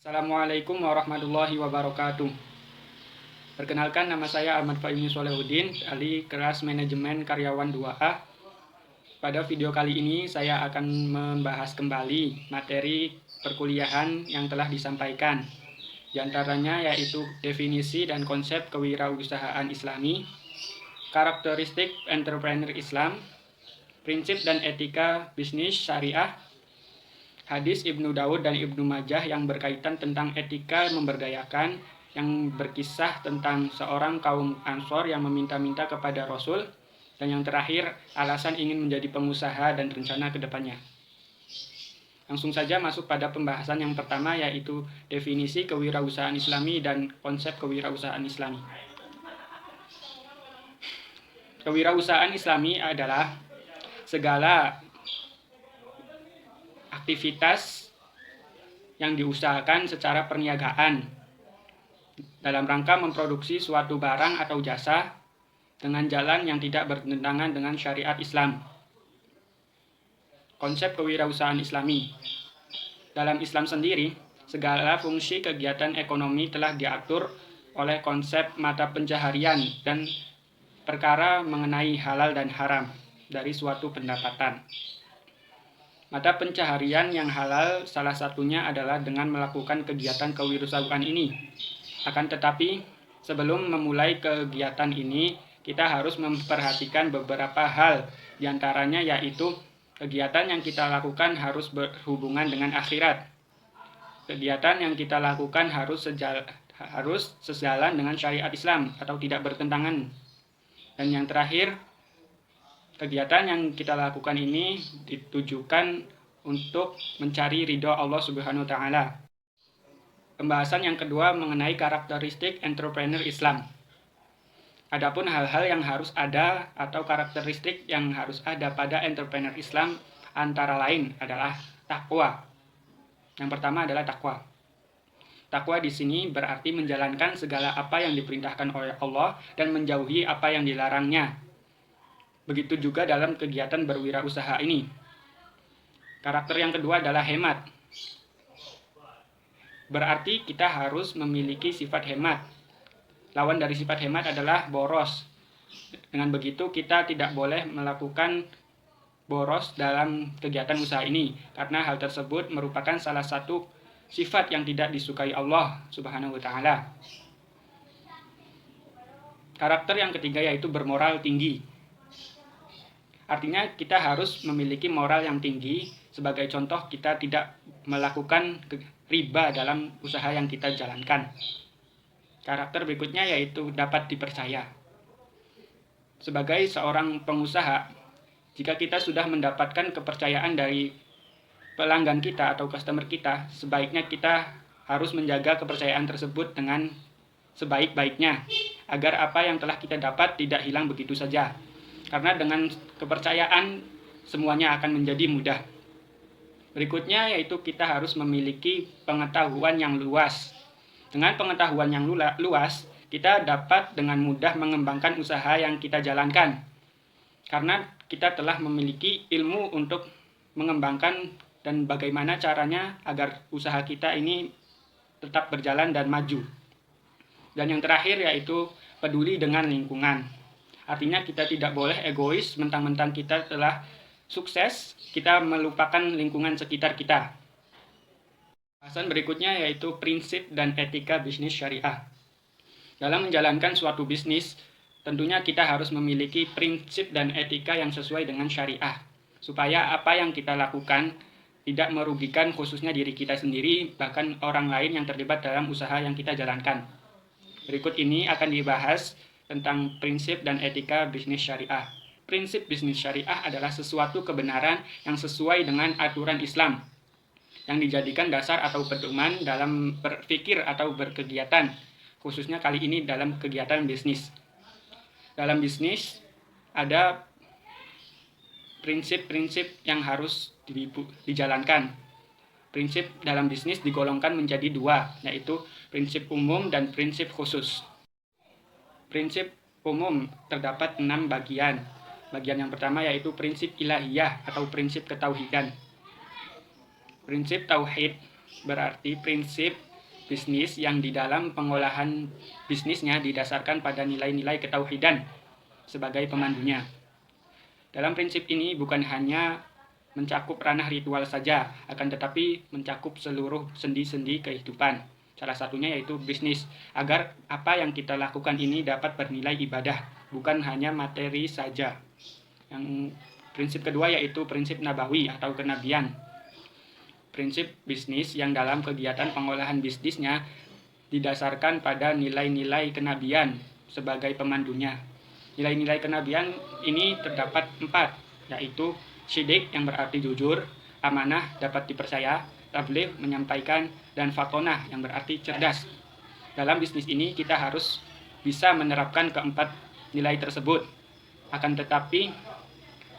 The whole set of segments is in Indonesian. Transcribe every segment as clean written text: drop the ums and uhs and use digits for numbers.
Assalamualaikum warahmatullahi wabarakatuh. Perkenalkan, nama saya Ahmad Fahimi Solehudin, ahli kelas manajemen karyawan 2A. Pada video kali ini saya akan membahas kembali materi perkuliahan yang telah disampaikan. Di antaranya yaitu definisi dan konsep kewirausahaan Islami, karakteristik entrepreneur Islam, prinsip dan etika bisnis syariah, hadis Ibnu Daud dan Ibnu Majah yang berkaitan tentang etika memberdayakan, yang berkisah tentang seorang kaum Ansor yang meminta-minta kepada Rasul, dan yang terakhir alasan ingin menjadi pengusaha dan rencana ke depannya. Langsung saja masuk pada pembahasan yang pertama, yaitu definisi kewirausahaan Islami dan konsep kewirausahaan Islami. Kewirausahaan Islami adalah segala aktivitas yang diusahakan secara perniagaan dalam rangka memproduksi suatu barang atau jasa dengan jalan yang tidak bertentangan dengan syariat Islam. Konsep kewirausahaan Islami. Dalam Islam sendiri, segala fungsi kegiatan ekonomi telah diatur oleh konsep mata pencaharian dan perkara mengenai halal dan haram dari suatu pendapatan. Mata pencaharian yang halal salah satunya adalah dengan melakukan kegiatan kewirausahaan ini. Akan tetapi, sebelum memulai kegiatan ini, kita harus memperhatikan beberapa hal. Di antaranya yaitu kegiatan yang kita lakukan harus berhubungan dengan akhirat. Kegiatan yang kita lakukan harus sejalan dengan syariat Islam atau tidak bertentangan. Dan yang terakhir, kegiatan yang kita lakukan ini ditujukan untuk mencari ridho Allah Subhanahu wa Ta'ala. Pembahasan yang kedua mengenai karakteristik entrepreneur Islam. Adapun hal-hal yang harus ada atau karakteristik yang harus ada pada entrepreneur Islam antara lain adalah takwa. Yang pertama adalah takwa. Takwa di sini berarti menjalankan segala apa yang diperintahkan oleh Allah dan menjauhi apa yang dilarangnya. Begitu juga dalam kegiatan berwirausaha ini. Karakter yang kedua adalah hemat. Berarti kita harus memiliki sifat hemat. Lawan dari sifat hemat adalah boros. Dengan begitu kita tidak boleh melakukan boros dalam kegiatan usaha ini, karena hal tersebut merupakan salah satu sifat yang tidak disukai Allah Subhanahu wa Ta'ala. Karakter yang ketiga yaitu bermoral tinggi. Artinya kita harus memiliki moral yang tinggi. Sebagai contoh, kita tidak melakukan riba dalam usaha yang kita jalankan. Karakter berikutnya yaitu dapat dipercaya. Sebagai seorang pengusaha, jika kita sudah mendapatkan kepercayaan dari pelanggan kita atau customer kita, sebaiknya kita harus menjaga kepercayaan tersebut dengan sebaik-baiknya, agar apa yang telah kita dapat tidak hilang begitu saja. Karena dengan kepercayaan semuanya akan menjadi mudah. Berikutnya yaitu kita harus memiliki pengetahuan yang luas. Dengan pengetahuan yang luas, kita dapat dengan mudah mengembangkan usaha yang kita jalankan. Karena kita telah memiliki ilmu untuk mengembangkan dan bagaimana caranya agar usaha kita ini tetap berjalan dan maju. Dan yang terakhir yaitu peduli dengan lingkungan. Artinya kita tidak boleh egois mentang-mentang kita telah sukses, kita melupakan lingkungan sekitar kita. Bahasan berikutnya yaitu prinsip dan etika bisnis syariah. Dalam menjalankan suatu bisnis, tentunya kita harus memiliki prinsip dan etika yang sesuai dengan syariah, supaya apa yang kita lakukan tidak merugikan khususnya diri kita sendiri, bahkan orang lain yang terlibat dalam usaha yang kita jalankan. Berikut ini akan dibahas tentang prinsip dan etika bisnis syariah. Prinsip bisnis syariah adalah sesuatu kebenaran yang sesuai dengan aturan Islam, yang dijadikan dasar atau pedoman dalam berpikir atau berkegiatan, khususnya kali ini dalam kegiatan bisnis. Dalam bisnis ada prinsip-prinsip yang harus dijalankan. Prinsip dalam bisnis digolongkan menjadi dua, yaitu prinsip umum dan prinsip khusus. Prinsip umum terdapat 6 bagian. Bagian yang pertama yaitu prinsip ilahiyah atau prinsip ketauhidan. Prinsip tauhid berarti prinsip bisnis yang di dalam pengolahan bisnisnya didasarkan pada nilai-nilai ketauhidan sebagai pemandunya. Dalam prinsip ini bukan hanya mencakup ranah ritual saja, akan tetapi mencakup seluruh sendi-sendi kehidupan. Salah satunya yaitu bisnis, agar apa yang kita lakukan ini dapat bernilai ibadah, bukan hanya materi saja. Yang prinsip kedua yaitu prinsip nabawi atau kenabian. Prinsip bisnis yang dalam kegiatan pengolahan bisnisnya didasarkan pada nilai-nilai kenabian sebagai pemandunya. Nilai-nilai kenabian ini terdapat 4, yaitu syidik yang berarti jujur, amanah dapat dipercaya, tabligh menyampaikan, dan fatonah yang berarti cerdas. Dalam bisnis ini kita harus bisa menerapkan keempat nilai tersebut. Akan tetapi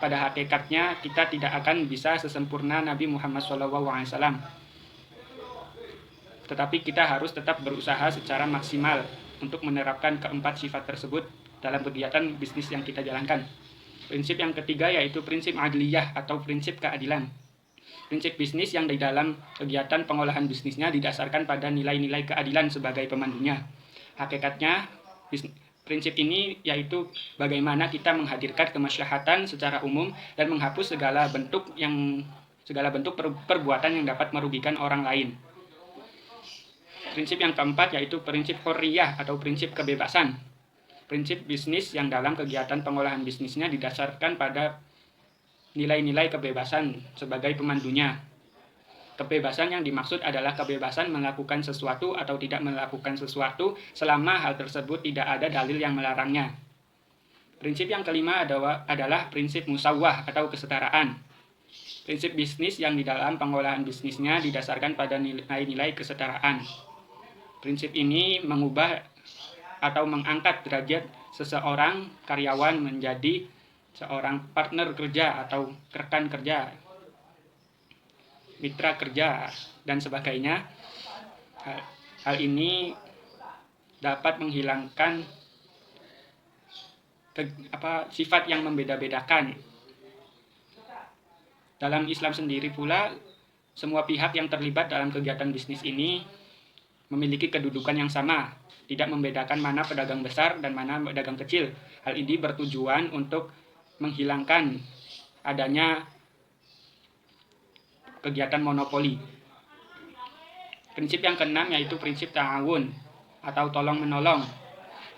pada hakikatnya kita tidak akan bisa sesempurna Nabi Muhammad SAW. Tetapi kita harus tetap berusaha secara maksimal untuk menerapkan keempat sifat tersebut dalam kegiatan bisnis yang kita jalankan. Prinsip yang ketiga yaitu prinsip adliyah atau prinsip keadilan. Prinsip bisnis yang di dalam kegiatan pengolahan bisnisnya didasarkan pada nilai-nilai keadilan sebagai pemandunya. Hakikatnya, prinsip ini yaitu bagaimana kita menghadirkan kemaslahatan secara umum dan menghapus segala bentuk perbuatan yang dapat merugikan orang lain. Prinsip yang keempat yaitu prinsip hurriyah atau prinsip kebebasan. Prinsip bisnis yang dalam kegiatan pengolahan bisnisnya didasarkan pada nilai-nilai kebebasan sebagai pemandunya. Kebebasan yang dimaksud adalah kebebasan melakukan sesuatu atau tidak melakukan sesuatu selama hal tersebut tidak ada dalil yang melarangnya. Prinsip yang kelima adalah prinsip musawwah atau kesetaraan. Prinsip bisnis yang di dalam pengolahan bisnisnya didasarkan pada nilai-nilai kesetaraan. Prinsip ini mengubah atau mengangkat derajat seseorang karyawan menjadi seorang partner kerja atau rekan kerja, mitra kerja, dan sebagainya. Hal ini dapat menghilangkan sifat yang membeda-bedakan. Dalam Islam sendiri pula, semua pihak yang terlibat dalam kegiatan bisnis ini memiliki kedudukan yang sama, tidak membedakan mana pedagang besar dan mana pedagang kecil. Hal ini bertujuan untuk menghilangkan adanya kegiatan monopoli. Prinsip yang keenam yaitu prinsip ta'awun atau tolong-menolong.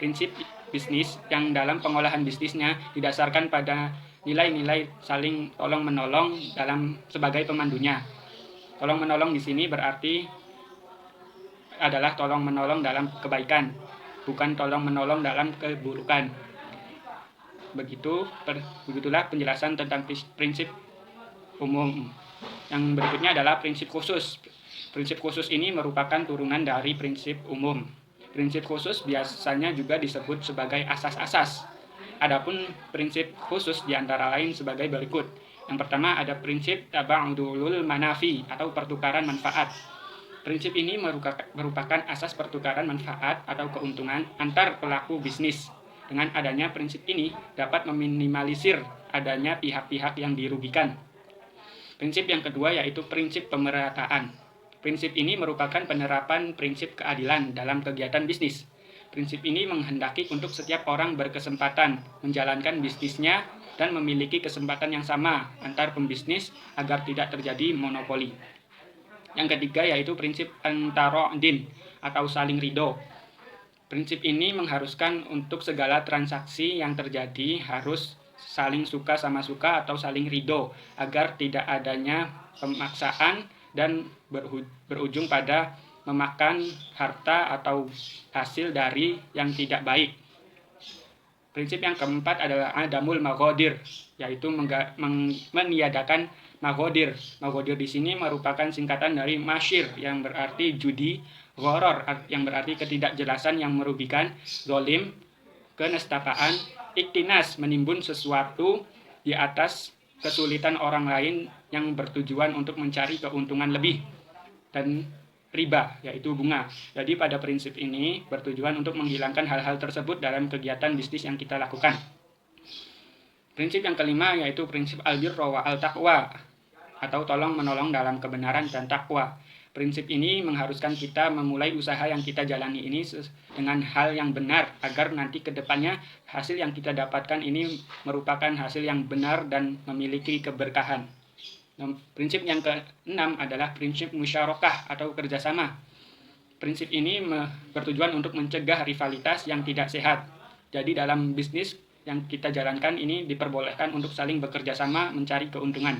Prinsip bisnis yang dalam pengolahan bisnisnya didasarkan pada nilai-nilai saling tolong-menolong sebagai pemandunya. Tolong-menolong di sini berarti adalah tolong-menolong dalam kebaikan, bukan tolong-menolong dalam keburukan. Begitulah penjelasan tentang prinsip umum. Yang berikutnya adalah prinsip khusus. Prinsip khusus ini merupakan turunan dari prinsip umum. Prinsip khusus biasanya juga disebut sebagai asas-asas. Adapun prinsip khusus diantara lain sebagai berikut. Yang pertama ada prinsip taba'udul manafi atau pertukaran manfaat. Prinsip ini merupakan asas pertukaran manfaat atau keuntungan antar pelaku bisnis. Dengan adanya prinsip ini dapat meminimalisir adanya pihak-pihak yang dirugikan. Prinsip yang kedua yaitu prinsip pemerataan. Prinsip ini merupakan penerapan prinsip keadilan dalam kegiatan bisnis. Prinsip ini menghendaki untuk setiap orang berkesempatan menjalankan bisnisnya dan memiliki kesempatan yang sama antar pembisnis agar tidak terjadi monopoli. Yang ketiga yaitu prinsip antarodin atau saling ridho. Prinsip ini mengharuskan untuk segala transaksi yang terjadi harus saling suka sama suka atau saling ridho agar tidak adanya pemaksaan dan berujung pada memakan harta atau hasil dari yang tidak baik. Prinsip yang keempat adalah adamul maghadir, yaitu meniadakan maghadir. Maghadir di sini merupakan singkatan dari masyir yang berarti judi, gharar yang berarti ketidakjelasan yang merugikan, zolim, kenestaan, iktinas menimbun sesuatu di atas kesulitan orang lain yang bertujuan untuk mencari keuntungan lebih, dan riba yaitu bunga. Jadi pada prinsip ini bertujuan untuk menghilangkan hal-hal tersebut dalam kegiatan bisnis yang kita lakukan. Prinsip yang kelima yaitu prinsip al-birra wa al-taqwa atau tolong menolong dalam kebenaran dan takwa. Prinsip ini mengharuskan kita memulai usaha yang kita jalani ini dengan hal yang benar, agar nanti ke depannya hasil yang kita dapatkan ini merupakan hasil yang benar dan memiliki keberkahan. Prinsip yang keenam adalah prinsip musyarakah atau kerjasama. Prinsip ini bertujuan untuk mencegah rivalitas yang tidak sehat. Jadi dalam bisnis yang kita jalankan ini diperbolehkan untuk saling bekerja sama mencari keuntungan.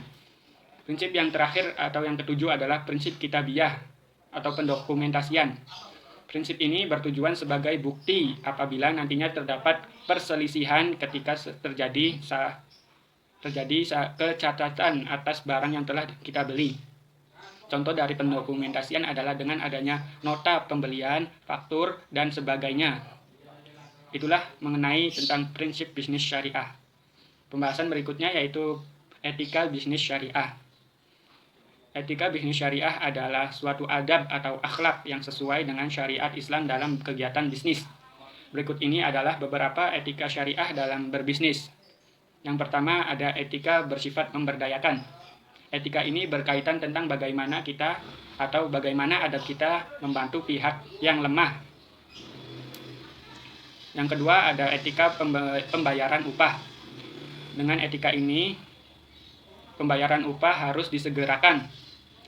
Prinsip yang terakhir atau yang ketujuh adalah prinsip kitabiah atau pendokumentasian. Prinsip ini bertujuan sebagai bukti apabila nantinya terdapat perselisihan ketika terjadi kecacatan atas barang yang telah kita beli. Contoh dari pendokumentasian adalah dengan adanya nota pembelian, faktur, dan sebagainya. Itulah mengenai tentang prinsip bisnis syariah. Pembahasan berikutnya yaitu etika bisnis syariah. Etika bisnis syariah adalah suatu adab atau akhlak yang sesuai dengan syariat Islam dalam kegiatan bisnis. Berikut ini adalah beberapa etika syariah dalam berbisnis. Yang pertama ada etika bersifat memberdayakan. Etika ini berkaitan tentang bagaimana kita atau bagaimana adab kita membantu pihak yang lemah. Yang kedua ada etika pembayaran upah. Dengan etika ini, pembayaran upah harus disegerakan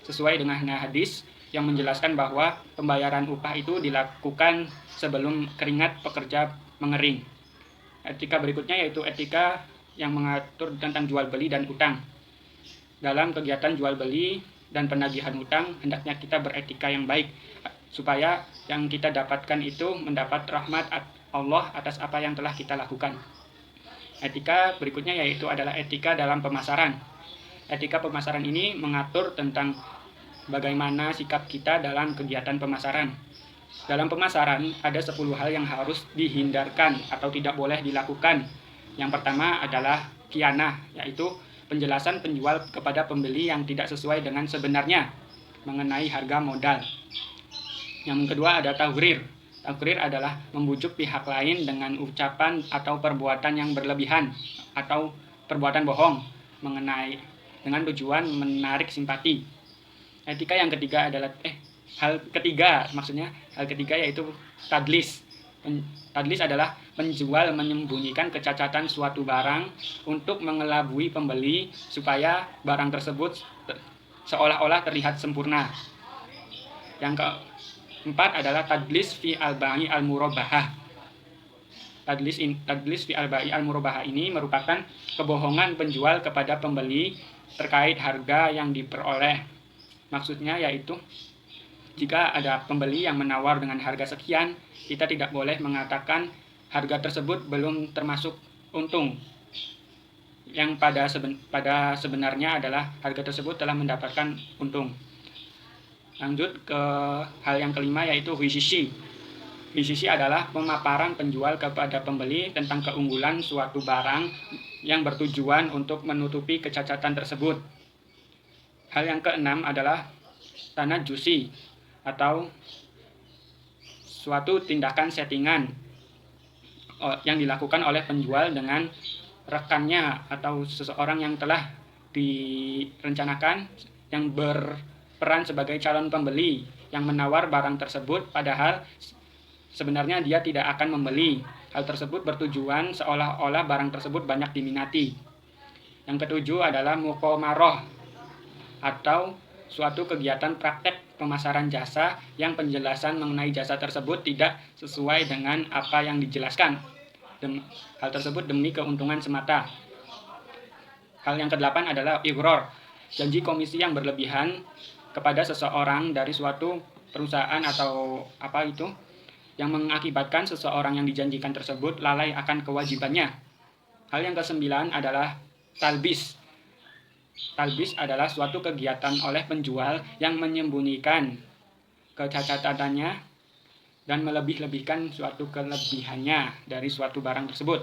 sesuai dengan hadis yang menjelaskan bahwa pembayaran upah itu dilakukan sebelum keringat pekerja mengering. Etika berikutnya yaitu etika yang mengatur tentang jual beli dan utang. Dalam kegiatan jual beli dan penagihan utang, hendaknya kita beretika yang baik supaya yang kita dapatkan itu mendapat rahmat Allah atas apa yang telah kita lakukan. Etika berikutnya yaitu adalah etika dalam pemasaran. Etika pemasaran ini mengatur tentang bagaimana sikap kita dalam kegiatan pemasaran. Dalam pemasaran ada 10 hal yang harus dihindarkan atau tidak boleh dilakukan. Yang pertama adalah khianah, yaitu penjelasan penjual kepada pembeli yang tidak sesuai dengan sebenarnya mengenai harga modal. Yang kedua ada tawrir. Tawrir adalah membujuk pihak lain dengan ucapan atau perbuatan yang berlebihan atau perbuatan bohong dengan tujuan menarik simpati. Etika yang ketiga adalah hal ketiga yaitu tadlis. Tadlis adalah penjual menyembunyikan kecacatan suatu barang untuk mengelabui pembeli supaya barang tersebut seolah-olah terlihat sempurna. Yang keempat adalah tadlis fi al-ba'i al-murabahah. Tadlis fi al-ba'i al-murabahah ini merupakan kebohongan penjual kepada pembeli terkait harga yang diperoleh. Maksudnya yaitu jika ada pembeli yang menawar dengan harga sekian, kita tidak boleh mengatakan harga tersebut belum termasuk untung. Yang pada sebenarnya adalah harga tersebut telah mendapatkan untung. Lanjut ke hal yang kelima yaitu wishishi. Wishishi adalah pemaparan penjual kepada pembeli tentang keunggulan suatu barang yang bertujuan untuk menutupi kecacatan tersebut. Hal yang keenam adalah tanajushi atau suatu tindakan settingan yang dilakukan oleh penjual dengan rekannya atau seseorang yang telah direncanakan yang berperan sebagai calon pembeli yang menawar barang tersebut padahal sebenarnya dia tidak akan membeli. Hal tersebut bertujuan seolah-olah barang tersebut banyak diminati. Yang ketujuh adalah muqamarah atau suatu kegiatan praktek pemasaran jasa yang penjelasan mengenai jasa tersebut tidak sesuai dengan apa yang dijelaskan. Hal tersebut demi keuntungan semata. Hal yang kedelapan adalah ighror, janji komisi yang berlebihan kepada seseorang dari suatu perusahaan atau apa itu yang mengakibatkan seseorang yang dijanjikan tersebut lalai akan kewajibannya. Hal yang kesembilan adalah talbis. Talbis adalah suatu kegiatan oleh penjual yang menyembunyikan kecacatannya dan melebih-lebihkan suatu kelebihannya dari suatu barang tersebut.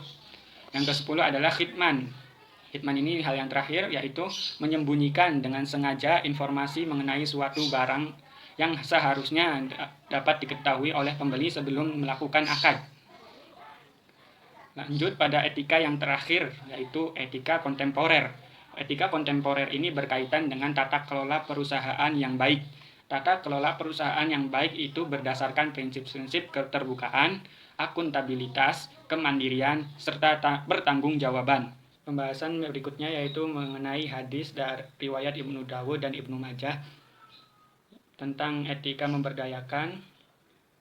Yang ke-10 adalah khitman. Khitman ini hal yang terakhir yaitu menyembunyikan dengan sengaja informasi mengenai suatu barang yang seharusnya dapat diketahui oleh pembeli sebelum melakukan akad. Lanjut pada etika yang terakhir yaitu etika kontemporer. Etika kontemporer ini berkaitan dengan tata kelola perusahaan yang baik. Tata kelola perusahaan yang baik itu berdasarkan prinsip-prinsip keterbukaan, akuntabilitas, kemandirian, serta bertanggung-jawaban. Pembahasan berikutnya yaitu mengenai hadis dari riwayat Ibnu Dawud dan Ibnu Majah tentang etika memberdayakan,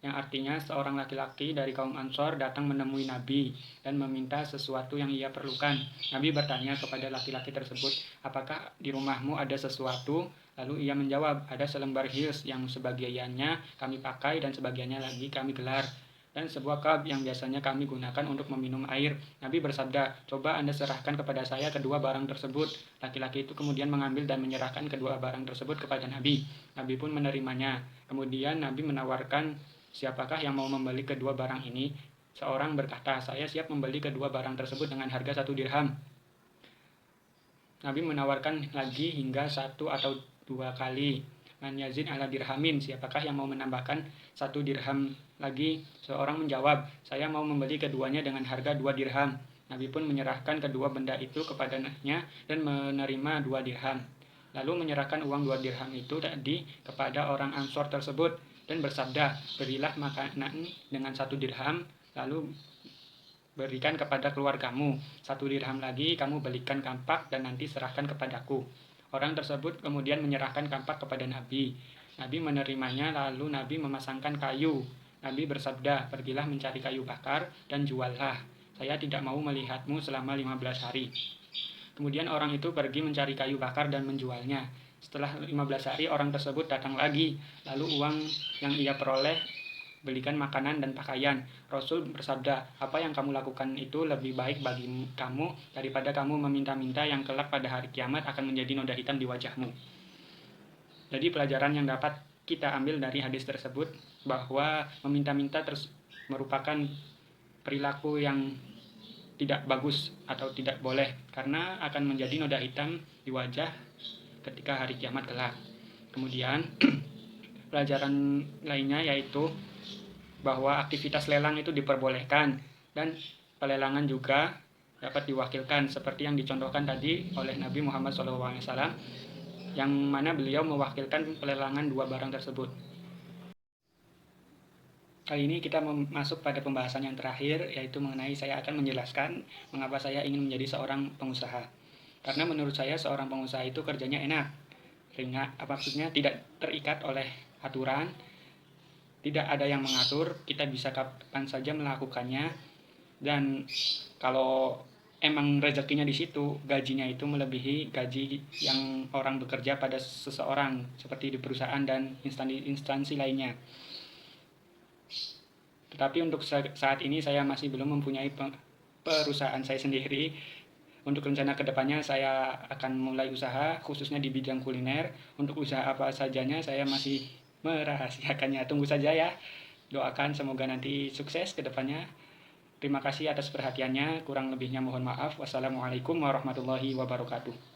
yang artinya seorang laki-laki dari kaum Ansor datang menemui Nabi dan meminta sesuatu yang ia perlukan. Nabi bertanya kepada laki-laki tersebut, apakah di rumahmu ada sesuatu? Lalu ia menjawab, ada selembar hils yang sebagiannya kami pakai dan sebagiannya lagi kami gelar, dan sebuah kab yang biasanya kami gunakan untuk meminum air. Nabi bersabda, coba Anda serahkan kepada saya kedua barang tersebut. Laki-laki itu kemudian mengambil dan menyerahkan kedua barang tersebut kepada Nabi. Nabi pun menerimanya. Kemudian Nabi menawarkan, siapakah yang mau membeli kedua barang ini? Seorang berkata, saya siap membeli kedua barang tersebut dengan harga 1 dirham. Nabi menawarkan lagi hingga 1 atau 2 kali. Man yazid ala dirhamin, siapakah yang mau menambahkan 1 dirham lagi? Seorang menjawab, saya mau membeli keduanya dengan harga 2 dirham. Nabi pun menyerahkan kedua benda itu kepadanya dan menerima 2 dirham. Lalu menyerahkan uang 2 dirham itu tadi kepada orang Ansor tersebut dan bersabda, berilah makanan dengan 1 dirham, lalu berikan kepada keluargamu. 1 dirham lagi kamu belikan kampak dan nanti serahkan kepadaku. Orang tersebut kemudian menyerahkan kampak kepada Nabi. Nabi menerimanya, lalu Nabi memasangkan kayu. Nabi bersabda, pergilah mencari kayu bakar dan juallah. Saya tidak mau melihatmu selama 15 hari. Kemudian orang itu pergi mencari kayu bakar dan menjualnya. Setelah 15 hari orang tersebut datang lagi. Lalu uang yang ia peroleh belikan makanan dan pakaian. Rasul bersabda, apa yang kamu lakukan itu lebih baik bagi kamu daripada kamu meminta-minta yang kelak pada hari kiamat akan menjadi noda hitam di wajahmu. Jadi pelajaran yang dapat kita ambil dari hadis tersebut bahwa meminta-minta merupakan perilaku yang tidak bagus atau tidak boleh, karena akan menjadi noda hitam di wajah ketika hari kiamat kelak. Kemudian pelajaran lainnya yaitu bahwa aktivitas lelang itu diperbolehkan dan pelelangan juga dapat diwakilkan seperti yang dicontohkan tadi oleh Nabi Muhammad SAW, yang mana beliau mewakilkan pelelangan 2 barang tersebut. Kali ini kita masuk pada pembahasan yang terakhir, yaitu mengenai saya akan menjelaskan mengapa saya ingin menjadi seorang pengusaha. Karena menurut saya seorang pengusaha itu kerjanya enak, ringan, maksudnya tidak terikat oleh aturan, tidak ada yang mengatur, kita bisa kapan saja melakukannya, dan kalau emang rezekinya di situ, gajinya itu melebihi gaji yang orang bekerja pada seseorang seperti di perusahaan dan instansi lainnya. Tetapi untuk saat ini saya masih belum mempunyai perusahaan saya sendiri. Untuk rencana kedepannya saya akan mulai usaha khususnya di bidang kuliner. Untuk usaha apa sajanya saya masih merahasiakannya. Tunggu saja ya. Doakan semoga nanti sukses ke depannya. Terima kasih atas perhatiannya. Kurang lebihnya mohon maaf. Wassalamualaikum warahmatullahi wabarakatuh.